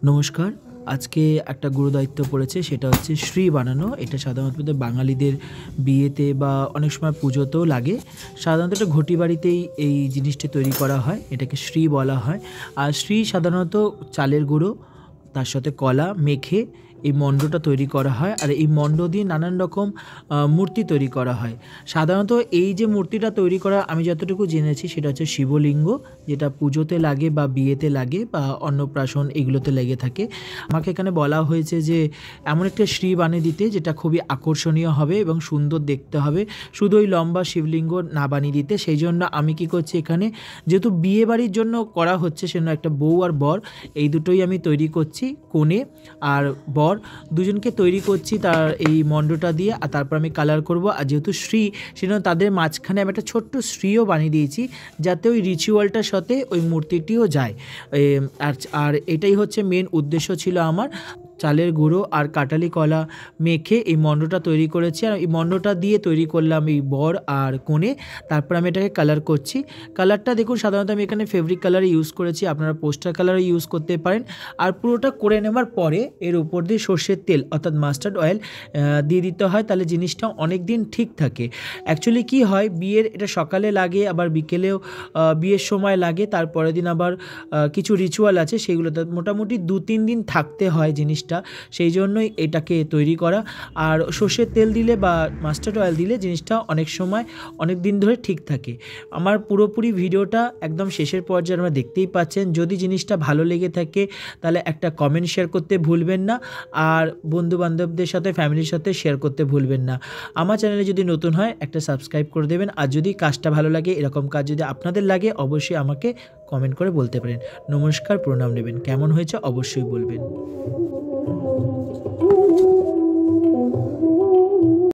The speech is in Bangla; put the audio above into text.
নমস্কার। আজকে একটা গুরুদায়িত্ব পড়েছে, সেটা হচ্ছে শ্রী বানানো। এটা সাধারণত বাঙালিদের বিয়েতে বা অনেক সময় পুজোতেও লাগে। সাধারণত এটা ঘটি বাড়িতেই এই জিনিসটি তৈরি করা হয়। এটাকে শ্রী বলা হয়। আর শ্রী সাধারণত চালের গুঁড়ো, তার সাথে কলা মেখে এই মণ্ডটা তৈরি করা হয়। আর এই মণ্ড দিয়ে নানান রকম মূর্তি তৈরি করা হয়। সাধারণত এই যে মূর্তিটা তৈরি করা আমি যতটুকু জেনেছি সেটা হচ্ছে শিবলিঙ্গ, যেটা পুজোতে লাগে বা বিয়েতে লাগে বা অন্নপ্রাশন এগুলোতে লেগে থাকে। আমাকে এখানে বলা হয়েছে যে এমন একটা শ্রী বানিয়ে দিতে যেটা খুবই আকর্ষণীয় হবে এবং সুন্দর দেখতে হবে, শুধু ওই লম্বা শিবলিঙ্গ না বানিয়ে দিতে। সেই জন্য আমি কি করছি, এখানে যেহেতু বিয়ে বাড়ির জন্য করা হচ্ছে সেজন্য একটা বউ আর বর এই দুটোই আমি তৈরি করছি, কনে আর বর দুজনকে তৈরি করছি তার এই মণ্ডটা দিয়ে। আর তারপর আমি কালার করব। আর যেহেতু শ্রী, সেজন্য তাদের মাঝখানে আমি একটা ছোট্ট শ্রীও বানিয়ে দিয়েছি, যাতে ওই রিচুয়ালটার সাথে ওই মূর্তিটিও যায়। আর এটাই হচ্ছে মেন উদ্দেশ্য ছিল আমার। চালের গুঁড়ো আর কাটালি কলা মেখে এই মণ্ডটা তৈরি করেছি। আর এই মণ্ডটা দিয়ে তৈরি করলাম এই বর আর কনে। তারপর আমি এটাকে কালার করছি। কালারটা দেখুন, সাধারণত আমি এখানে ফেব্রিক কালার ইউজ করেছি, আপনারা পোস্টার কালারও ইউজ করতে পারেন। আর পুরোটা করে নেওয়ার পরে এর উপর দিয়ে সর্ষের তেল অর্থাৎ মাস্টার্ড অয়েল দিয়ে দিতে হয়, তাহলে জিনিসটা অনেক দিন ঠিক থাকে। অ্যাকচুয়ালি কি হয়, বিয়ের এটা সকালে লাগে, আবার বিকেলেও বিয়ের সময় লাগে, তারপরের দিন আবার কিছু রিচুয়াল আছে, সেগুলোতে মোটামুটি 2-3 দিন থাকতে হয় জিনিসটা। সেই জন্যই এটাকে তৈরি করা। আর সর্ষের তেল দিলে বা মাস্টার্ড অয়েল দিলে জিনিসটা অনেক সময় অনেক দিন ধরে ঠিক থাকে। আমার পুরোপুরি ভিডিওটা একদম শেষের পর্যায়ে আমরা দেখতেই পাচ্ছেন। যদি জিনিসটা ভালো লেগে থাকে তাহলে একটা কমেন্ট শেয়ার করতে ভুলবেন না। আর বন্ধুবান্ধবদের সাথে, ফ্যামিলির সাথে শেয়ার করতে ভুলবেন না। আমার চ্যানেলে যদি নতুন হয় একটা সাবস্ক্রাইব করে দেবেন। আর যদি কাজটা ভালো লাগে, এরকম কাজ যদি আপনাদের লাগে, অবশ্যই আমাকে কমেন্ট করে বলতে পারেন। নমস্কার, প্রণাম নেবেন। কেমন হয়েছে অবশ্যই বলবেন।